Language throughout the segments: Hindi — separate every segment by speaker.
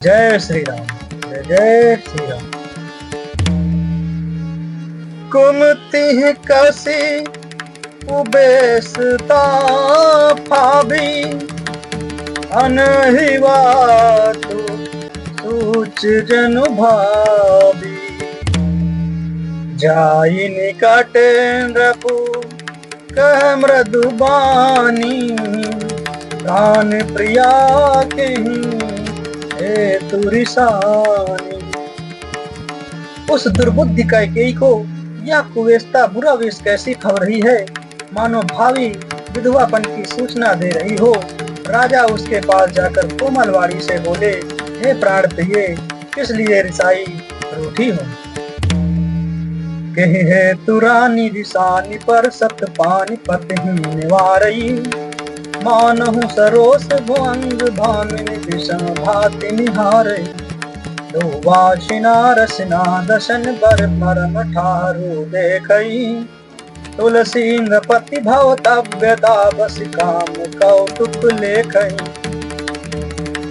Speaker 1: जय श्री राम। जय जय श्री राम। कुमति कसी उबेसता फाबी अनहिवा तू सूच जनु भावी जाई निकट नृपु कह मृदुबानी प्राण प्रिया कहीं तुरिसानी। उस दुर्बुद्धि कैकेयी को यह कुवेश्ता बुरा वेश कैसी खब रही है, मानो भावी विधवापन की सूचना दे रही हो। राजा उसके पास जाकर कोमल वाणी से बोले, हे प्राण प्रिय, किस लिए रिसाई रूठी हो? कहे है तुरानी रिसानी पर सत पानी पति निवारई मानहु सरोस भुअंग भामिनी विषम भाति निहारे दो वाशिना रसना दशन बर मरम ठारो देखई तुलसी नृपति भवतव्यता बस काम कौतुक लेखई।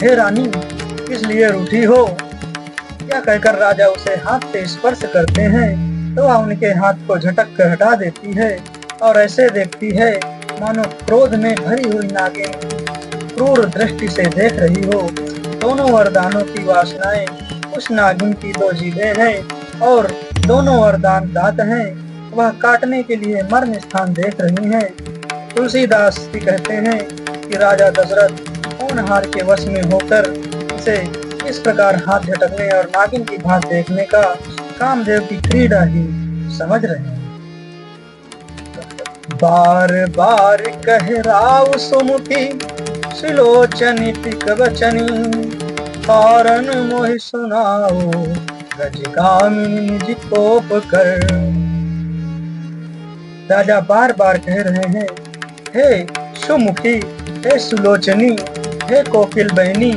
Speaker 1: हे रानी, किस लिए रूठी हो? क्या कहकर राजा उसे हाथ से स्पर्श करते हैं तो वह उनके हाथ को झटक कर हटा देती है और ऐसे देखती है मानो क्रोध में भरी हुई नागिन क्रूर दृष्टि से देख रही हो। दोनों वरदानों की वासनाएं उस नागिन की दो जीभें हैं और दोनों वरदान दांत हैं। वह काटने के लिए मर्म स्थान देख रही हैं। तुलसीदास जी कहते हैं कि राजा दशरथ होनहार के वश में होकर इसे इस प्रकार हाथ झटकने और नागिन की भांति देखने का कामदेव की क्रीड़ा ही समझ रहे हैं। बार बार कह राव सुमुखी सुलोचनी टिक वचनी कारण मोहि सुनाओ गजगामिनी निज कोप कर। राजा बार बार कह रहे हैं, हे सुमुखी, हे सुलोचनी, हे कोकिल बहनी,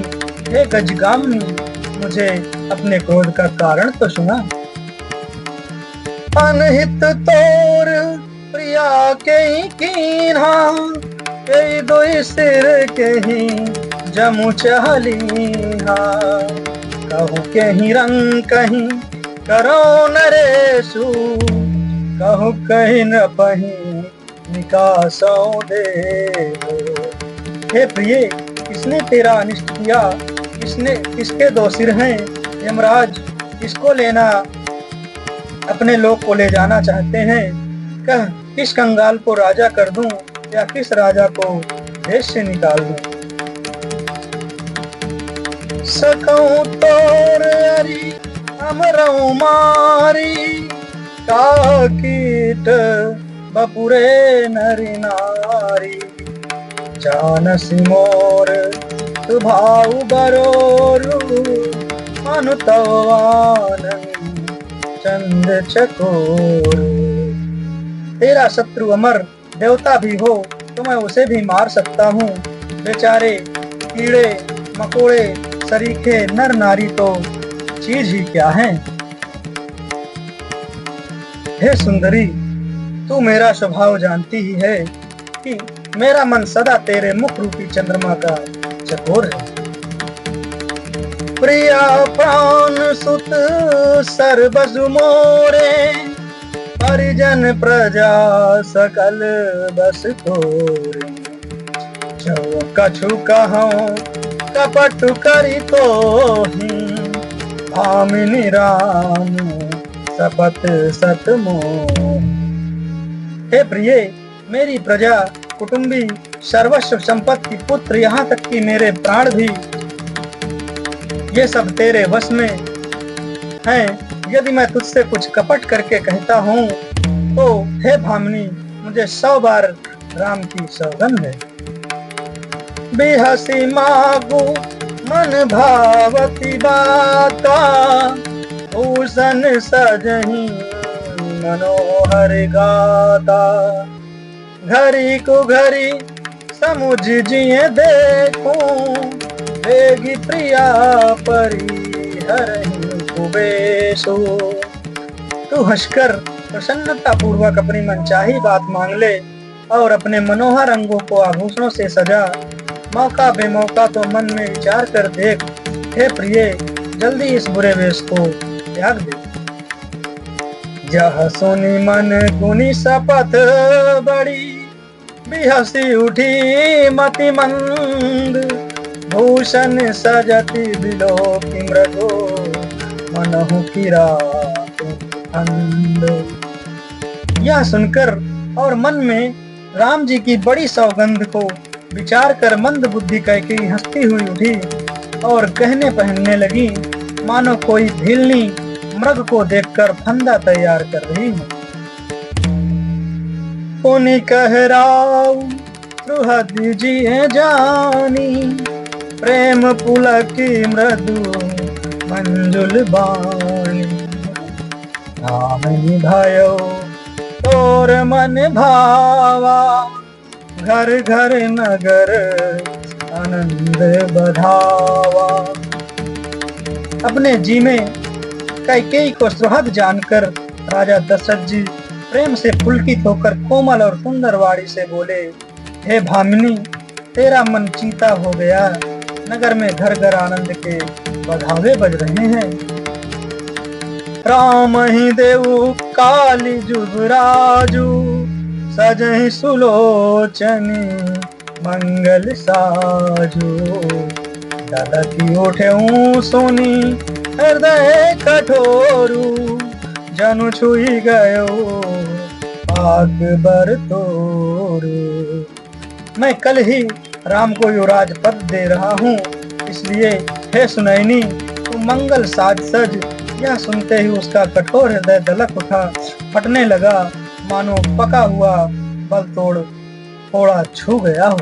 Speaker 1: हे गजगामिनी, मुझे अपने क्रोध का कारण तो सुना। अनहित तोर प्रिया के कीन्हा कई दो सिर के ही जमु चहलीहा कहूँ के ही रंग कहीं करो नरेशु कहूँ कहीं न पही निकासों दे। हे प्रिय, किसने तेरा अनिष्ट किया? किसके दो सिर हैं? यमराज किसको लेना अपने लोक को ले जाना चाहते हैं? कह, किस कंगाल को राजा कर दूं या किस राजा को देश से निकाल दूं? सकऊं तोर अरी अमरऊ मारी का कीट बपुरे नरी नारी जानसी मोर सुभाऊ बरोरु अनुतवान चंद चकोर। तेरा शत्रु अमर देवता भी हो तो मैं उसे भी मार सकता हूँ। बेचारे कीड़े मकोड़े सरीखे नर नारी तो चीज ही क्या है। हे सुंदरी, तू मेरा स्वभाव जानती ही है कि मेरा मन सदा तेरे मुख रूपी चंद्रमा का चकोर है। प्रिया प्राण सुत सर्वसु मोरे परिजन प्रजा सकल बस तोरे कछु कहूँ कपट करी तो ही भामिनी राम सपत सत मोह। हे प्रिय, मेरी प्रजा कुटुंबी सर्वस्व संपत्ति पुत्र यहाँ तक कि मेरे प्राण भी ये सब तेरे वश में हैं। यदि मैं तुझसे कुछ कपट करके कहता हूँ तो हे भामिनी, मुझे 100 बार राम की सौगंध है। बेहसी मागु मन भावती बाता भूषण सजही मनोहर गाता घड़ी को घड़ी समुझ जिए देखूं बेगी प्रिया परिहरही कुबेशो। तू हंसकर प्रसन्नता पूर्वक अपनी मनचाही बात मांग ले और अपने मनोहर अंगों को आभूषणों से सजा। मौका बेमौका तो मन में विचार कर देख हे प्रिय, जल्दी इस बुरे वेश को त्याग दे। जह सुनी मन कुनी शपथ बड़ी, बिहसी उठी मति मंद। भूषण सजति बिलोकी मृगो, मनहु किरात अंध। यह सुनकर और मन में राम जी की बड़ी सौगंध को विचार कर मंद बुद्धि कैकेयी हंसती हुई उठी और गहने पहनने लगी, मानो कोई भीलनी मृग को देखकर फंदा तैयार कर रही हो। पुनि कह राउ सुहद जिए जानी, प्रेम पुलकी मृदु मंजुल बानी। भामिनी भयो तोर मन भावा, घर घर नगर आनंद बधावा। अपने जी में कैकेयी को सुहृद जानकर राजा दशरथ जी प्रेम से पुलकित होकर कोमल और सुंदर वाणी से बोले, हे भामिनी, तेरा मन चीता हो गया, नगर में घर घर आनंद के बधावे बज रहे हैं। राम ही देव काली जुगराजू, सजहि सुलोचनी मंगल साजू। दलकी उठे सोनी हृदय कठोरू, जनु छुई गयो पाक बर तोरू। मैं कल ही राम को युवराज पद दे रहा हूँ, इसलिए हे सुनैनी, तू मंगल साज सज। यह सुनते ही उसका कठोर हृदय दलक उठा, फटने लगा, मानो पका हुआ बल तोड़ थोड़ा छू गया हो।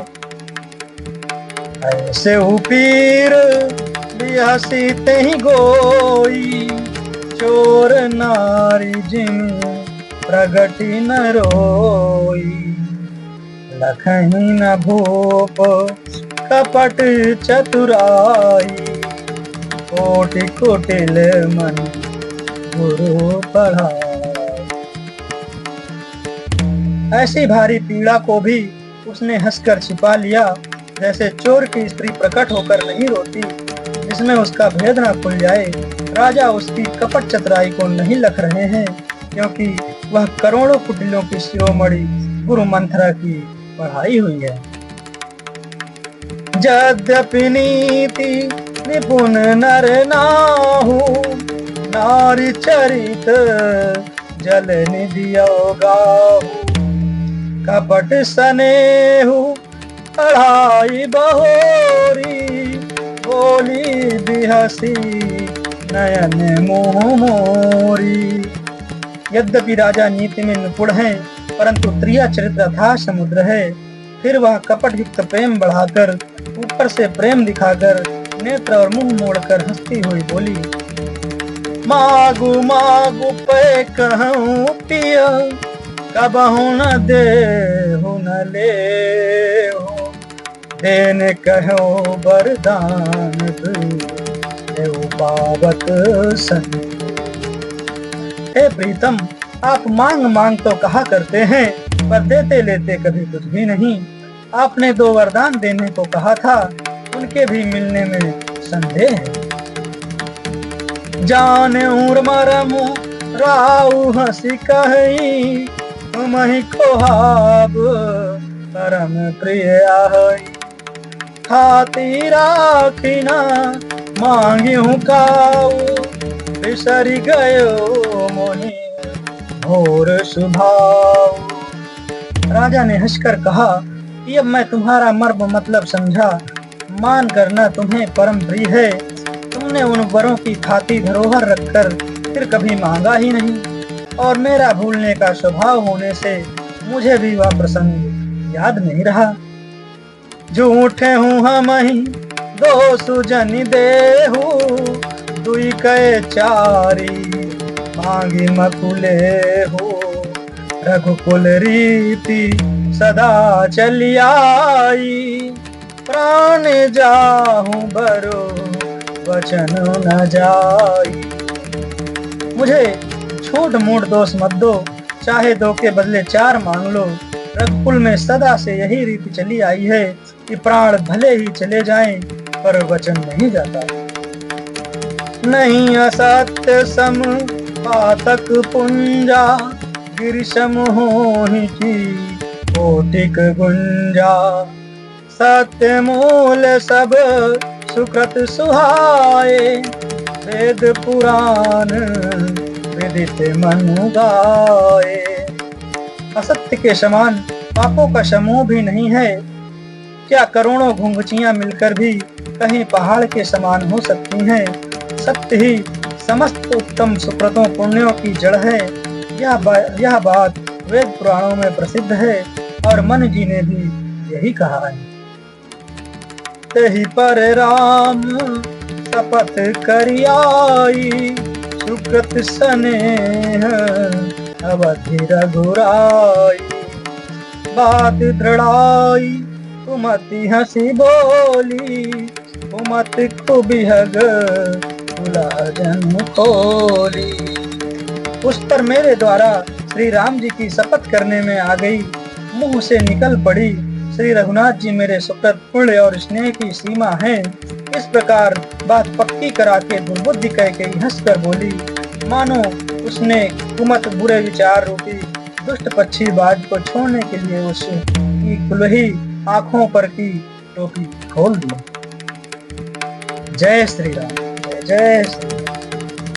Speaker 1: ऐसे पीर बिहसी तेहि गोई, चोर नारी जिन प्रगति न रोई। लखही न भूप कपट चतुराई, कोटि कुटिल मन गुरु पढ़ाई। ऐसी भारी पीड़ा को भी उसने हंसकर छिपा लिया, जैसे चोर की स्त्री प्रकट होकर नहीं रोती, जिसमें उसका भेद न खुल जाए। राजा उसकी कपट चतुराई को नहीं लख रहे हैं, क्योंकि वह करोड़ों कुटिलों की शिरोमणि गुरु मंथरा की पढ़ाई हुई है। यद्यपि नीति निपुण नर नाहु, नारी चरित जल निधि गाहु। कपट सनेहु पढ़ाई बहोरी, बोली बिहसी नयन मोह मोरी। यद्यपि राजा नीति में निपुण है, परंतु त्रिया चरित्र अथाह समुद्र है। फिर वह कपट युक्त प्रेम बढ़ाकर, ऊपर से प्रेम दिखाकर, नेत्र और मुंह मोड़कर हंसती हुई बोली, मागु मागु पे कहूँ पिया, कबहु न देहु न लेहु। देने कहो वरदान देहु पावत सन। हे प्रीतम, आप मांग मांग तो कहा करते हैं, पर देते लेते कभी कुछ भी नहीं। आपने 2 वरदान देने को कहा था, उनके भी मिलने में संदेह है। जाने उर मरमु राउ हंसी कही, तुम ही खोहाब परम प्रिय आहई। खाती राखिना मांगिहु काऊ, बिसरी गयो मोहि घोर स्वभाव। राजा ने हंसकर कहा कि अब मैं तुम्हारा मर्म मतलब समझा। मान करना तुम्हें परम प्रिय है, तुमने उन वरों की खाती धरोहर रखकर फिर कभी मांगा ही नहीं, और मेरा भूलने का स्वभाव होने से मुझे भी वह प्रसंग याद नहीं रहा। झूठे हूँ हम ही 2 सुजन देहु, दुई कहे चारी मांगी मकुले हो। रघुकुल रीति सदा चली आई, प्राण जाहूं बरो वचन न जाई। मुझे छोट मोट दोष मत दो, चाहे 2 के बदले 4 मांग लो। रघुकुल में सदा से यही रीति चली आई है कि प्राण भले ही चले जाएं, पर वचन नहीं जाता। नहीं असत्य सम पातक पुंजा, गिरिशम होहि की कोटिक गुंजा। सत्य मूल सब सुकृत सुहाए, वेद पुराण विदित मनु गाए। असत्य के समान पापों का समूह भी नहीं है। क्या करोड़ों घुंघचियां मिलकर भी कहीं पहाड़ के समान हो सकती हैं? सत्य ही समस्त उत्तम सुकृतों पुण्यों की जड़ है। यह बात वेद पुराणों में प्रसिद्ध है और मन जी ने भी यही कहा है। तेहि पर राम शपथ करियाई, सुकृत स्नेह अवधि रघुराई। बात दृढ़ाई कुमति हंसी बोली, कुमत खुबिहग जन्म खोली। उस पर मेरे द्वारा श्री राम जी की शपथ करने में आ गई, मुंह से निकल पड़ी। श्री रघुनाथ जी मेरे सुकृत पुण्य और स्नेह की सीमा है। इस प्रकार बात पक्की करा के दुर्बुद्धि कह के हंसकर बोली, मानो उसने कुमत बुरे विचार रूपी दुष्ट पक्षी बाज को छोड़ने के लिए उसकी खुलही आंखों पर की टोपी खोल दी। जय श्री राम, जय श्री राम।